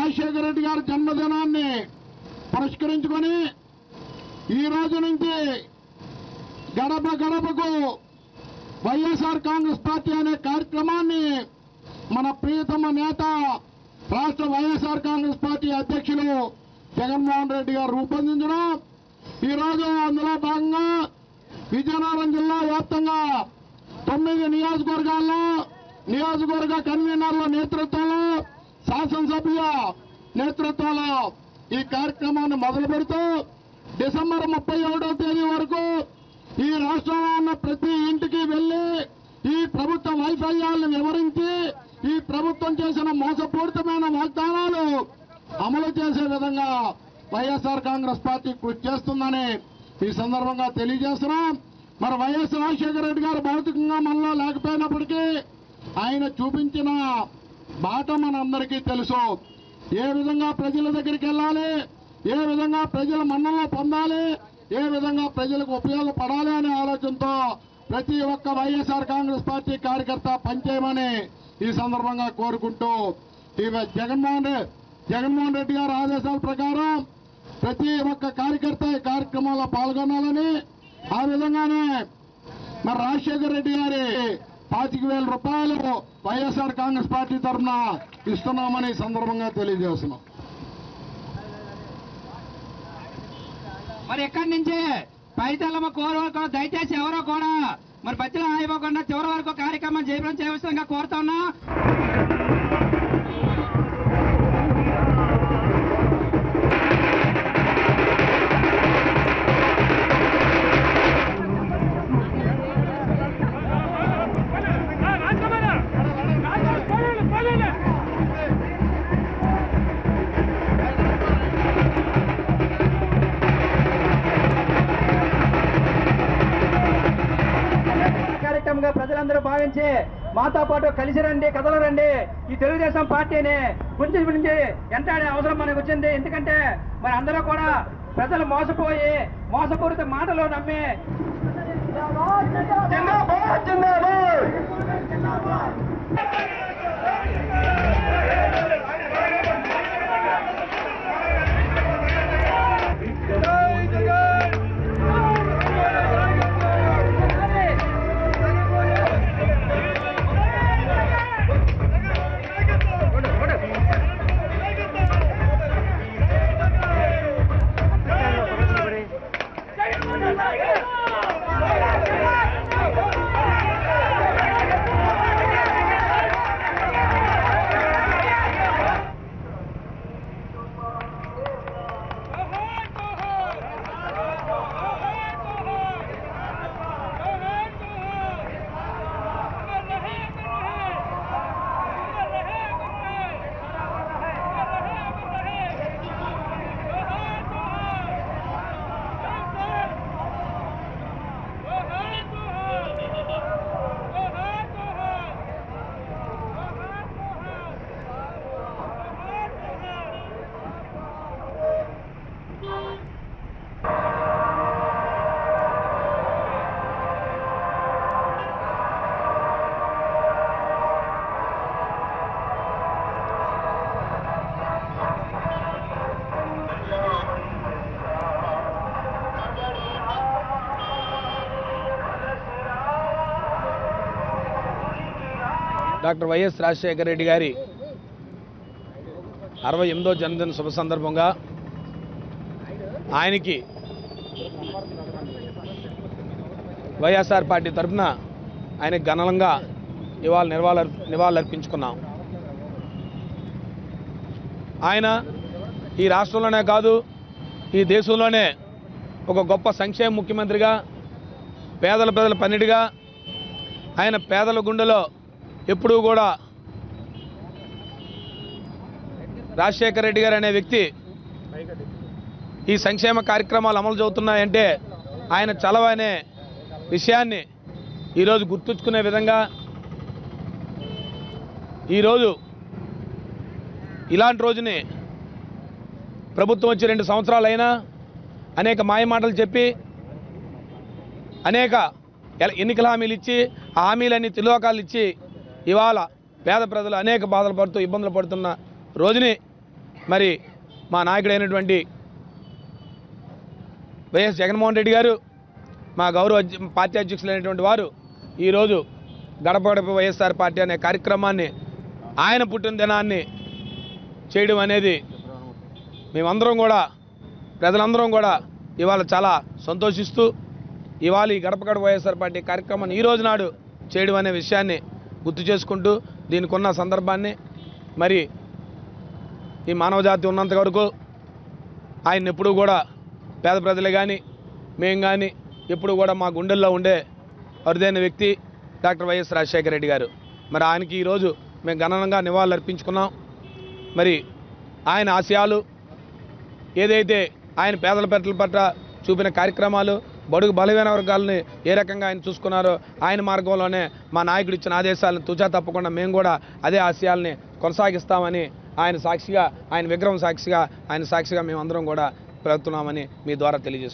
రాజశేఖర రెడ్డి గారి జన్మదినాన్ని పురస్కరించుకొని ఈ రోజు నుంచి గడప గడపకు వైఎస్ఆర్ కాంగ్రెస్ పార్టీ అనే కార్యక్రమాన్ని మన ప్రియతమ నేత రాష్ట్ర వైఎస్ఆర్ కాంగ్రెస్ పార్టీ అధ్యక్షులు జగన్మోహన్ రెడ్డి గారు రూపొందించడం, ఈరోజు అందులో భాగంగా విజయనగరం జిల్లా వ్యాప్తంగా 9 నియోజకవర్గాల్లో నియోజకవర్గ కన్వీనర్ల నేతృత్వంలో శాసనసభ్యుల నేతృత్వంలో ఈ కార్యక్రమాన్ని మొదలు పెడుతూ డిసెంబర్ 31వ తేదీ వరకు ఈ రాష్ట్రంలో ఉన్న ప్రతి ఇంటికి వెళ్లి ఈ ప్రభుత్వ వైఫల్యాలను వివరించి ఈ ప్రభుత్వం చేసిన మోసపూరితమైన వాగ్దానాలు అమలు చేసే విధంగా వైఎస్ఆర్ కాంగ్రెస్ పార్టీ కృషి చేస్తుందని ఈ సందర్భంగా తెలియజేస్తున్నాం. మరి వైఎస్ రాజశేఖర రెడ్డి గారు భౌతికంగా మనలో లేకపోయినప్పటికీ ఆయన చూపించిన బాట మనందరికీ తెలుసు. ఏ విధంగా ప్రజల దగ్గరికి వెళ్ళాలి, ఏ విధంగా ప్రజల మన్ననలు పొందాలి, ఏ విధంగా ప్రజలకు ఉపయోగపడాలి అనే ఆలోచనతో ప్రతి ఒక్క వైఎస్ఆర్ కాంగ్రెస్ పార్టీ కార్యకర్త పనిచేయమని ఈ సందర్భంగా కోరుకుంటూ జగన్మోహన్ రెడ్డి గారి ఆదేశాల ప్రకారం ప్రతి ఒక్క కార్యకర్త ఈ కార్యక్రమంలో పాల్గొనాలని, ఆ విధంగానే మరి రాజశేఖర రెడ్డి గారి 25,000 రూపాయలు వైఎస్ఆర్ కాంగ్రెస్ పార్టీ తరఫున ఇస్తున్నామని సందర్భంగా తెలియజేస్తున్నాం. మరి ఎక్కడి నుంచి పైతల్లమ్మ కోరు వరకు దయచేసి ఎవరో కూడా మరి బతిలో ఆగిపోకుండా చివరి వరకు కార్యక్రమం చేయవలసిందిగా కోరుతా ఉన్నా. ప్రజలందరూ భావించి మాతో పాటు కలిసి రండి, కథలు రండి, ఈ తెలుగుదేశం పార్టీని గురించి ఎంటాడే అవసరం మనకు వచ్చింది. ఎందుకంటే మరి అందరూ కూడా ప్రజలు మోసపోయి మోసపూరిత మాటలు నమ్మి డాక్టర్ వైఎస్ రాజశేఖర రెడ్డి గారి 68వ జన్మదిన శుభ సందర్భంగా ఆయనకి వైఎస్ఆర్ పార్టీ తరఫున ఆయనకు ఘనంగా నివాళులర్పించుకున్నాం. ఆయన ఈ రాష్ట్రంలోనే కాదు ఈ దేశంలోనే ఒక గొప్ప సంక్షేమ ముఖ్యమంత్రిగా, పేదల ప్రజల పన్నిడిగా, ఆయన పేదల గుండెలో ఎప్పుడూ కూడా రాజశేఖర రెడ్డి గారు అనే వ్యక్తి ఈ సంక్షేమ కార్యక్రమాలు అమలు జరుగుతున్నాయంటే ఆయన చలవ అనే విషయాన్ని ఈరోజు గుర్తుంచుకునే విధంగా ఈరోజు ఇలాంటి రోజుని ప్రభుత్వం వచ్చి 2 సంవత్సరాలు అయినా అనేక మాయమాటలు చెప్పి అనేక ఎన్నికల హామీలు ఇచ్చి ఆ హామీలన్నీ తిలోకాలు ఇచ్చి ఇవాళ పేద ప్రజలు అనేక బాధలు పడుతూ ఇబ్బందులు పడుతున్న రోజుని మరి మా నాయకుడైనటువంటి వైఎస్ జగన్మోహన్ రెడ్డి గారు, మా గౌరవ పార్టీ అధ్యక్షులైనటువంటి వారు ఈరోజు గడప గడప వైఎస్ఆర్ పార్టీ అనే కార్యక్రమాన్ని ఆయన పుట్టినదినాన్ని చేయడం అనేది మేమందరం కూడా, ప్రజలందరం కూడా ఇవాళ చాలా సంతోషిస్తూ ఇవాళ ఈ గడప గడప వైఎస్ఆర్ పార్టీ కార్యక్రమాన్ని ఈ రోజు నాడు చేయడం అనే విషయాన్ని గుర్తు చేసుకుంటూ దీనికి ఉన్న సందర్భాన్ని, మరి ఈ మానవజాతి ఉన్నంత వరకు ఆయన ఎప్పుడూ కూడా పేద ప్రజలే కానీ మేము కానీ ఎప్పుడు కూడా మా గుండెల్లో ఉండే అరుదైన వ్యక్తి డాక్టర్ వైఎస్ రాజశేఖర రెడ్డి గారు. మరి ఆయనకి ఈరోజు మేము ఘనంగా నివాళులు అర్పించుకున్నాం. మరి ఆయన ఆశయాలు ఏదైతే ఆయన పేదల పెద్దల పట్ల చూపిన కార్యక్రమాలు, బడుగు బలహీన వర్గాలని ఏ రకంగా ఆయన చూసుకున్నారో ఆయన మార్గంలోనే మా నాయకుడు ఇచ్చిన ఆదేశాలను తుచా తప్పకుండా మేము కూడా అదే ఆశయాల్ని కొనసాగిస్తామని ఆయన సాక్షిగా, ఆయన విగ్రహం సాక్షిగా, ఆయన సాక్షిగా మేమందరం కూడా ప్రవర్తున్నామని మీ ద్వారా తెలియజేసుకుంటాం.